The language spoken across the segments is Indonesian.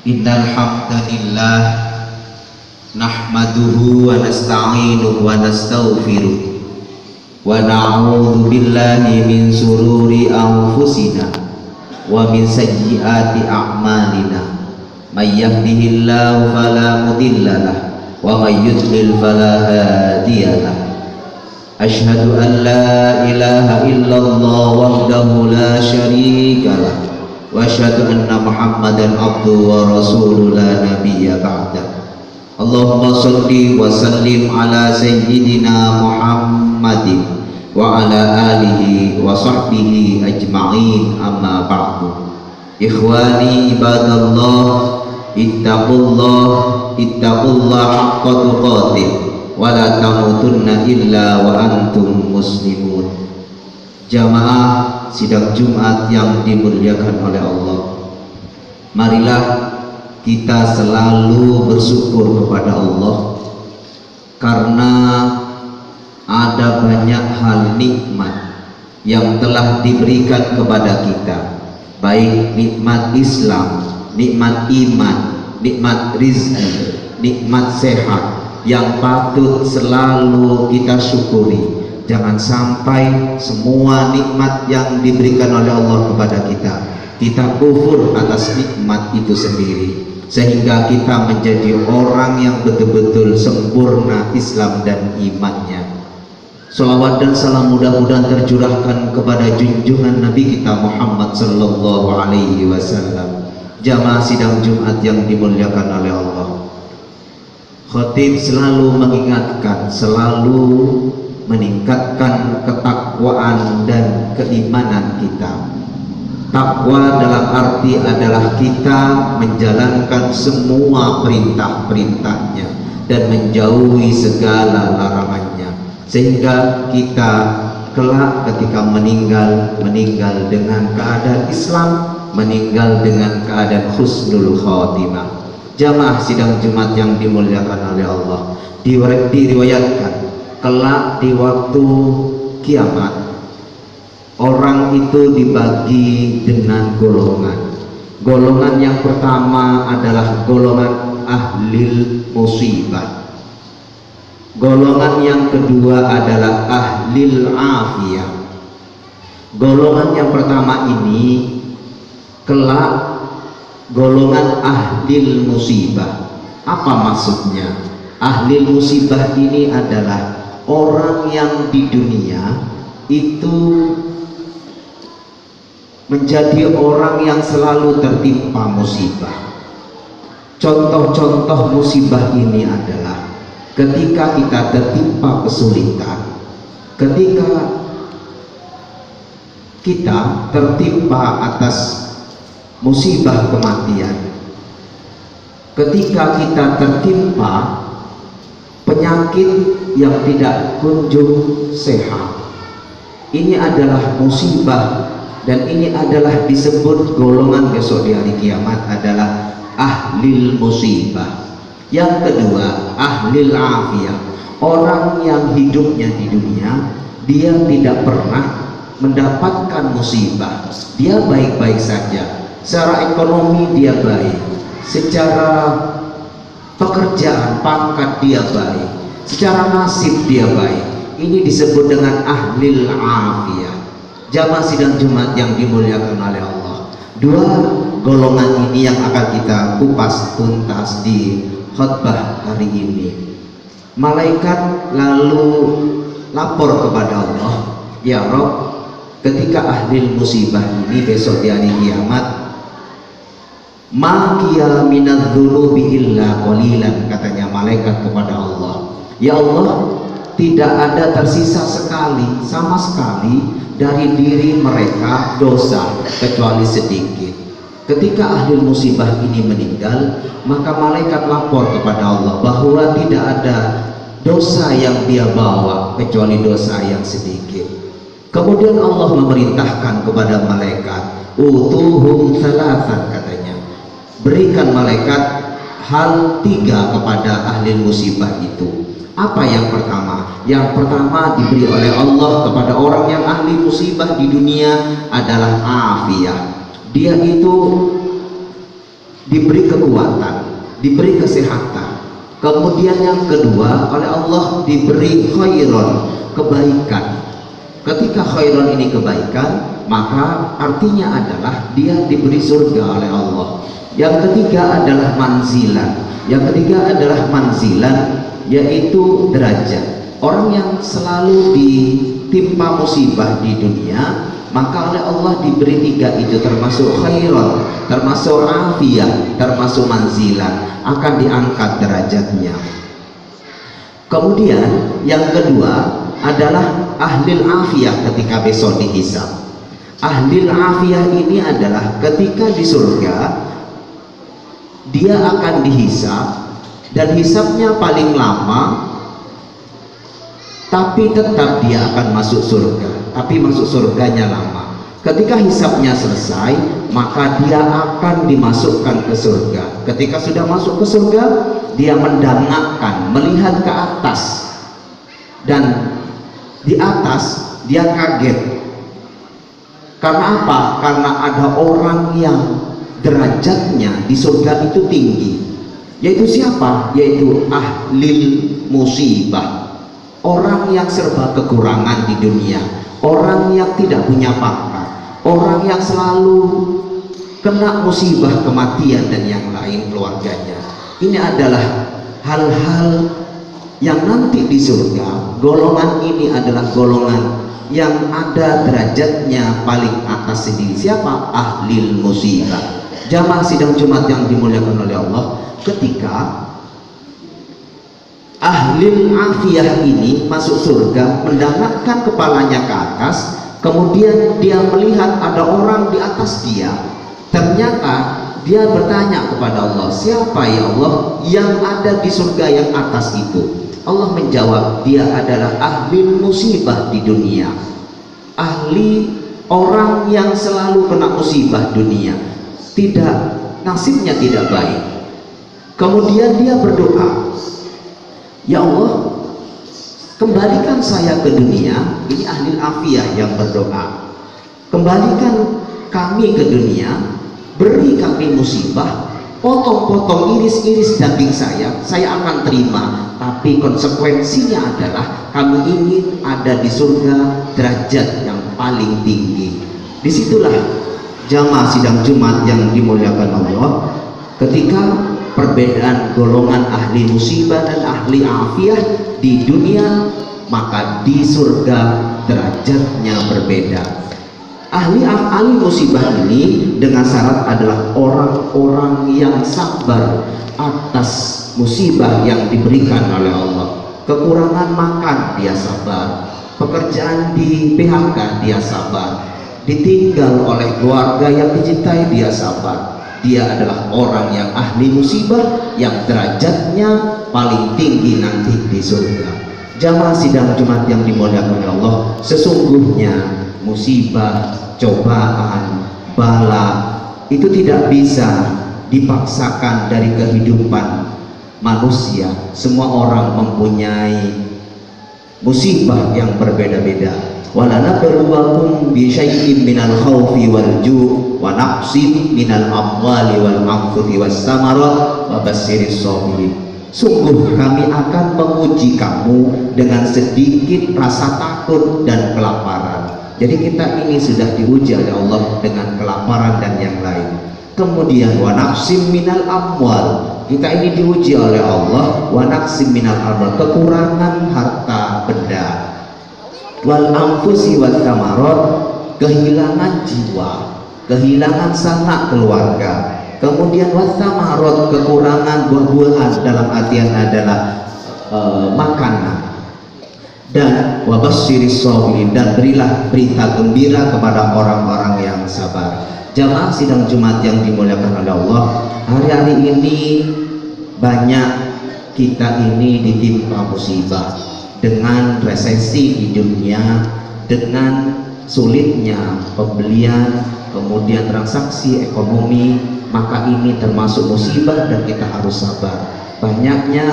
Innal hamdalillah nahmaduhu wa nasta'inuhu wa nastaghfiruh wa na'udzu billahi min sururi anfusina wa min sayyiati a'malina. May yahdihillahu fala mudhillalah wa may yudlil fala hadiyalah. Asyhadu an la ilaha illallah wahdahu la syarikalah wa asyhadu anna Muhammadan abduhu wa rasuluhu la nabiyya ba'da. Allahumma shalli wa sallim ala sayyidina Muhammadin wa ala alihi wa sahbihi ajma'in, amma ba'du. Ikhwani ibadallah, ittaqullah haqqa tuqatih wa la tamutunna illa wa antum muslimun. Jamaah sidang Jumat yang dimuliakan oleh Allah, marilah kita selalu bersyukur kepada Allah karena ada banyak hal nikmat yang telah diberikan kepada kita, baik nikmat Islam, nikmat iman, nikmat rizki, nikmat sehat, yang patut selalu kita syukuri. Jangan sampai semua nikmat yang diberikan oleh Allah kepada kita kufur atas nikmat itu sendiri, sehingga kita menjadi orang yang betul-betul sempurna Islam dan imannya. Salawat dan salam mudah-mudahan tercurahkan kepada junjungan Nabi kita Muhammad sallallahu alaihi wasallam. Jamaah sidang Jumat yang dimuliakan oleh Allah, khatib selalu mengingatkan, selalu meningkatkan ketakwaan dan keimanan kita. Takwa dalam arti adalah kita menjalankan semua perintah-perintahnya dan menjauhi segala larangannya, sehingga kita kelak ketika meninggal dengan keadaan Islam, meninggal dengan keadaan husnul khatimah. Jamaah sidang Jumat yang dimuliakan oleh Allah, diriwayatkan kelak di waktu kiamat orang itu dibagi dengan golongan yang pertama adalah golongan ahlil musibah, golongan yang kedua adalah ahlil afiyah. Golongan yang pertama ini kelak golongan ahlil musibah. Apa maksudnya? Ahlil musibah ini adalah orang yang di dunia itu menjadi orang yang selalu tertimpa musibah. Contoh-contoh musibah ini adalah ketika kita tertimpa kesulitan, ketika kita tertimpa atas musibah kematian, ketika kita tertimpa penyakit yang tidak kunjung sehat. Ini adalah musibah, dan ini adalah disebut golongan besok di hari kiamat adalah ahlil musibah. Yang kedua, ahlil afiyah, orang yang hidupnya di dunia dia tidak pernah mendapatkan musibah, dia baik-baik saja, secara ekonomi dia baik, secara pekerjaan pangkat dia baik, secara nasib dia baik. Ini disebut dengan ahlil afiyah. Jamaah sidang Jumat yang dimuliakan oleh Allah, dua golongan ini yang akan kita kupas tuntas di khutbah hari ini. Malaikat lalu lapor kepada Allah, ya Rabb, ketika ahlil musibah ini besok di hari kiamat, ma kiya minadz-dzunubi illa qalilan, katanya malaikat kepada Allah, ya Allah, tidak ada tersisa sama sekali dari diri mereka dosa kecuali sedikit. Ketika ahli musibah ini meninggal, maka malaikat lapor kepada Allah bahwa tidak ada dosa yang dia bawa kecuali dosa yang sedikit. Kemudian Allah memerintahkan kepada malaikat, utuhum salasan, katanya, berikan malaikat hal tiga kepada ahli musibah itu. Apa yang pertama? Yang pertama diberi oleh Allah kepada orang yang ahli musibah di dunia adalah afiyah. Dia itu diberi kekuatan diberi kesehatan. Kemudian yang kedua, oleh Allah diberi khairon, kebaikan. Ketika khairon ini kebaikan, maka artinya adalah dia diberi surga oleh Allah. Yang ketiga adalah manzilan. Yang ketiga adalah manzilan, yaitu derajat. Orang yang selalu ditimpa musibah di dunia, maka oleh Allah diberi tiga itu, termasuk khairan, termasuk afiyah, termasuk manzilan, akan diangkat derajatnya. Kemudian yang kedua adalah ahlil afiyah ketika besok dihisab. Ahlil afiyah ini adalah ketika di surga dia akan dihisab, dan hisabnya paling lama, tapi tetap dia akan masuk surga, tapi masuk surganya lama. Ketika hisabnya selesai, maka dia akan dimasukkan ke surga. Ketika sudah masuk ke surga, dia mendangakkan, melihat ke atas, dan di atas dia kaget. Karena apa? Karena ada orang yang derajatnya di surga itu tinggi. Yaitu siapa? Yaitu ahlil musibah, orang yang serba kekurangan di dunia, orang yang tidak punya pangkat, orang yang selalu kena musibah kematian dan yang lain keluarganya. Ini adalah hal-hal yang nanti di surga, golongan ini adalah golongan yang ada derajatnya paling atas sendiri. Siapa? Ahlil musibah. Jamaah sidang Jumat yang dimuliakan oleh Allah, ketika ahlil afiyah ini masuk surga, mendangakkan kepalanya ke atas, kemudian dia melihat ada orang di atas dia. Ternyata dia bertanya kepada Allah, siapa ya Allah yang ada di surga yang atas itu? Allah menjawab, dia adalah ahlil musibah di dunia, ahli orang yang selalu kena musibah dunia, tidak, nasibnya tidak baik. Kemudian dia berdoa, ya Allah, kembalikan saya ke dunia. Ini ahli afiyah yang berdoa, kembalikan kami ke dunia, beri kami musibah, potong-potong, iris-iris daging saya akan terima, tapi konsekuensinya adalah kami ingin ada di surga derajat yang paling tinggi. Disitulah jamaah sidang Jumat yang dimuliakan Allah, ketika perbedaan golongan ahli musibah dan ahli afiyah di dunia, maka di surga derajatnya berbeda. Ahli musibah ini dengan syarat adalah orang-orang yang sabar atas musibah yang diberikan oleh Allah. Kekurangan makan dia sabar, pekerjaan di PHK dia sabar, ditinggal oleh keluarga yang dicintai dia sabar. Dia adalah orang yang ahli musibah yang derajatnya paling tinggi nanti di surga. Jamaah sidang Jumat yang dimuliakan oleh Allah, sesungguhnya musibah, cobaan, bala itu tidak bisa dipaksakan dari kehidupan manusia. Semua orang mempunyai musibah yang berbeda-beda. Walanabluwakum bisyai'in minal khawfi wal ju' wa naqsin minal amwali wal anfusi was samarat wa basyirish shabirin. Sungguh kami akan menguji kamu dengan sedikit rasa takut dan kelaparan. Jadi kita ini sudah diuji oleh Allah dengan kelaparan dan yang lain. Kemudian wa naqsin minal amwal, kita ini diuji oleh Allah, wa naqsin minal amwal, kekurangan harta benda, wal anfusi wat tamarat, kehilangan jiwa, kehilangan sanak keluarga, kemudian wat tamarat, kekurangan buah-buahan, dalam artian adalah makanan, dan wabasyiris shabirin, dan berilah berita gembira kepada orang-orang yang sabar. Jamaah sidang Jumat yang dimuliakan oleh Allah, hari-hari ini banyak kita ini ditimpa musibah, dengan resesi di dunia, dengan sulitnya pembelian, kemudian transaksi ekonomi, maka ini termasuk musibah dan kita harus sabar. Banyaknya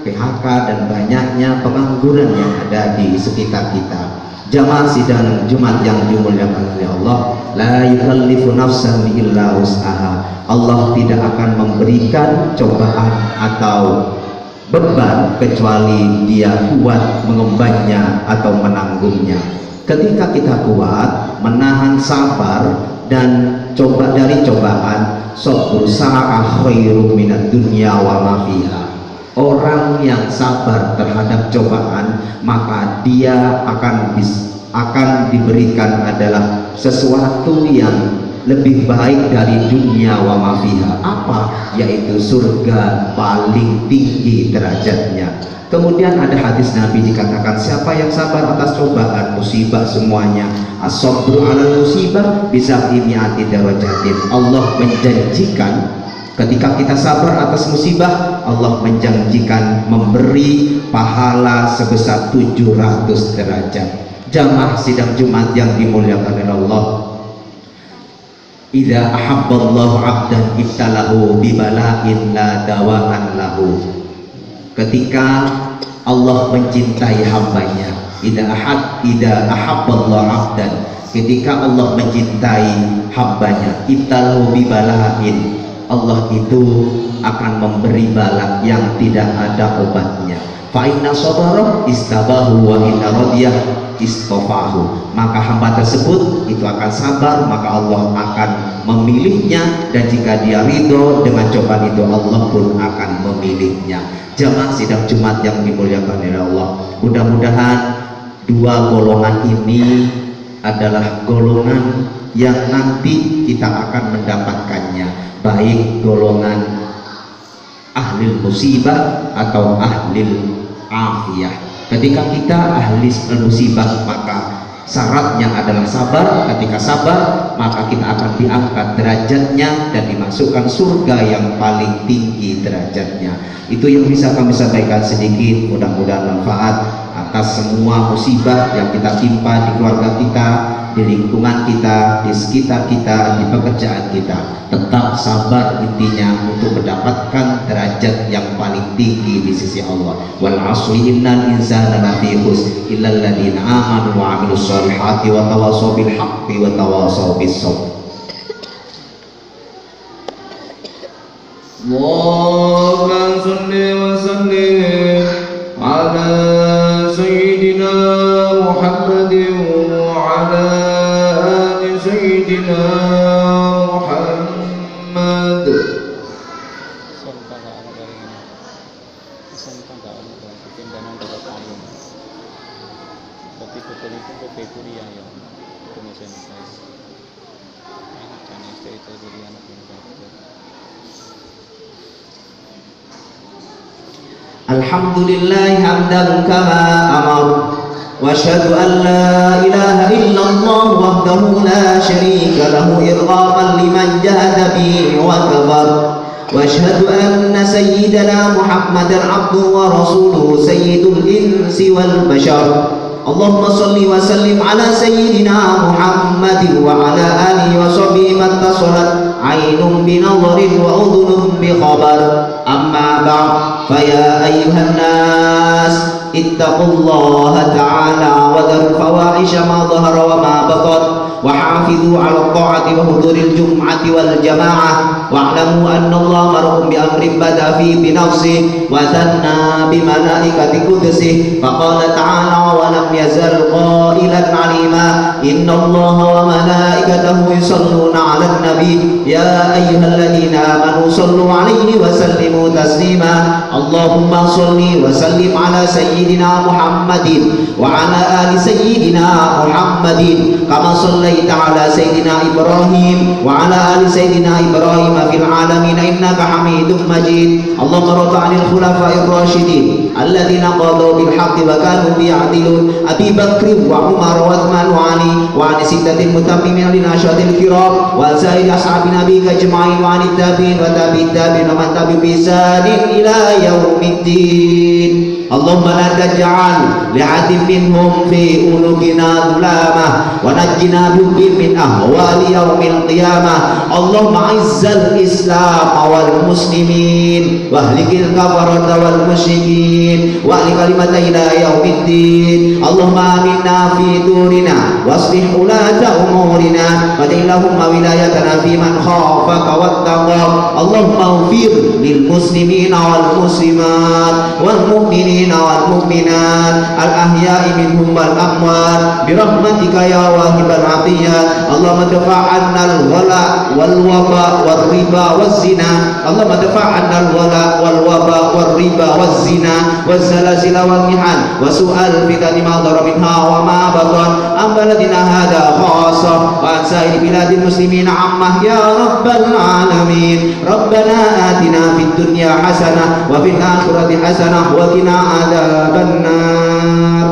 PHK dan banyaknya pengangguran yang ada di sekitar kita. Jamaah sidang Jumat yang dimuliakan oleh Allah, la yukallifu nafsan illa wus'aha. Allah tidak akan memberikan cobaan atau beban kecuali dia kuat mengembannya atau menanggungnya. Ketika kita kuat menahan, sabar dan coba dari cobaan, sabru sa'ah khairum minad dunya wa ma fiha. Orang yang sabar terhadap cobaan, maka dia akan diberikan adalah sesuatu yang lebih baik dari dunia wa ma fiha. Apa? Yaitu surga paling tinggi derajatnya. Kemudian ada hadis Nabi dikatakan, siapa yang sabar atas cobaan, musibah semuanya, as-sabru 'alal musibah bisa mi'ati darajatin. Allah menjanjikan ketika kita sabar atas musibah, Allah menjanjikan memberi pahala sebesar 700 derajat. Jamaah sidang Jumat yang dimuliakan oleh Allah, idza ahabballahu 'abdan ibtalahu bibala'in la dawa'an lahu. Ketika Allah mencintai hambanya, idza ahabballahu 'abdan, ketika Allah mencintai hambanya, ibtalahu bibala'in, Allah itu akan memberi bala yang tidak ada obatnya. Fa inna sabara istabahu wa inna radiyah istofahu. Maka hamba tersebut itu akan sabar, maka Allah akan memilihnya, dan jika dia ridho dengan cobaan itu, Allah pun akan memilihnya. Jamaah sidang Jumat yang dimuliakan oleh Allah, mudah-mudahan dua golongan ini adalah golongan yang nanti kita akan mendapatkannya, baik golongan ahli musibah atau ahli afiyah. Ketika kita ahli musibah, maka syaratnya adalah sabar. Ketika sabar, maka kita akan diangkat derajatnya dan dimasukkan surga yang paling tinggi derajatnya. Itu yang bisa kami sampaikan sedikit, mudah-mudahan manfaat atas semua musibah yang kita timpa di keluarga kita, di lingkungan kita, di sekitar kita, di pekerjaan kita. Tetap sabar intinya untuk mendapatkan derajat yang paling tinggi di sisi Allah. Wal 'asri innal insana lafi khusr illa alladziina aamanu wa 'amilus shalihati wa tawassaw bil haqqi wa tawassaw bis sabr. Allahumma shalli wa sallim ala sayyidina Muhammadin wa ala ali sayyidina Muhammad. Alhamdulillah hamdan kama amar, wa asyhadu an la ilaha illallah wahdahu la syarika lahu irghaman liman jahada bihi wa kafar, wa asyhadu anna sayyidana Muhammadan abduhu wa rasuluhu sayyidul insi wal bashar. Allahumma salli wa sallim ala sayyidina Muhammadin wa ala alihi wa sahbihi mattasalat ainun bi nadharin wa udhunun bi khabar. Amma ba'd, fa ya ayyuhan nas ittaqullaha ta'ala wa dharu fawahisha ma dhahara wa ma batan, wa hafidhu 'ala ta'ati wa huduril jum'ati wal jama'ah, wa'lamu anna Allah marhum bi amrin bada fi bi nafsihi wa thanna bi malaikati qudsihi, fa qala ta'ala wa lam yazal qailan 'alima inna Allah wa malaikatahu yusalluna 'alan nabi ya ayyuhalladzina amanu sallu 'alaihi wa sallimu taslima. Allahumma salli wa sallim ala sayyidina Muhammadin wa ala ali sayyidina Muhammadin kama sallaita ala sayyidina Ibrahim wa ala ali sayyidina Ibrahim fil alamin innaka Hamidum Majid. Allahumma radi 'anil khulafa'ir rasyidin alladzina qadaw bil haqqi wa kanu ya'dilun, Abi Bakr wa Umar wa Uthman wa Ali wa an sittatil mutammimin lin ashatil kiram wa sa'ir ashabi nabiyika ajma'in wa anit tabi'in wa tabi'it tabi'in wa man tabi'u bi ihsanin ila yaumiddin. Allahumma la taj'al li'adin minhum fi unukina dhulamah wa najjina tahluki min ahwali yaumil qiyamah. Allahumma izzal islam wal muslimin wa ahlikil kafarata wal musyrikin wa ahli kalimata ila yaumiddin. Allahumma aminna fi durina waslih ulata umurina wa ja'ilhumma wilayatana fi man khafaka wattaqa. Allahumma ighfir lil muslimina wal muslimat wal mu'minina wal mu'minat al ahya'i minhum wal amwat bi rahmatika ya wahibal atiyat. Allahumma dafa'anna al ghala wal waba wal riba waz zina. Allahumma dafa'anna al ghala wal waba wal riba waz zina waz zalazil wal mihan wa su'al fitani ma dhara minha wa ma batan am baladina hada khassa wa an sa'il biladil muslimina ammah ya rabbal alamin. Rabbana atina fid dunya hasanah wa fil akhirati hasanah wa qina adzabannar.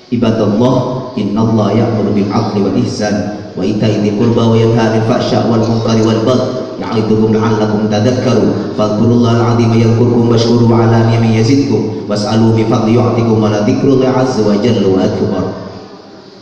Ibadallah, innallaha ya'muru bil 'adli wal ihsan wa ita'i dzil qurba wa yanha 'anil fahsya'i wal munkari wal baghi ya'idukum la'allakum tadhakkarun. Fadhkurullahal 'azima yadhkurkum washkuruhu 'ala ni'amihi yazidkum was'aluhu min fadlihi yu'tikum wa la dzikrullahi 'azza wa jalla akbar.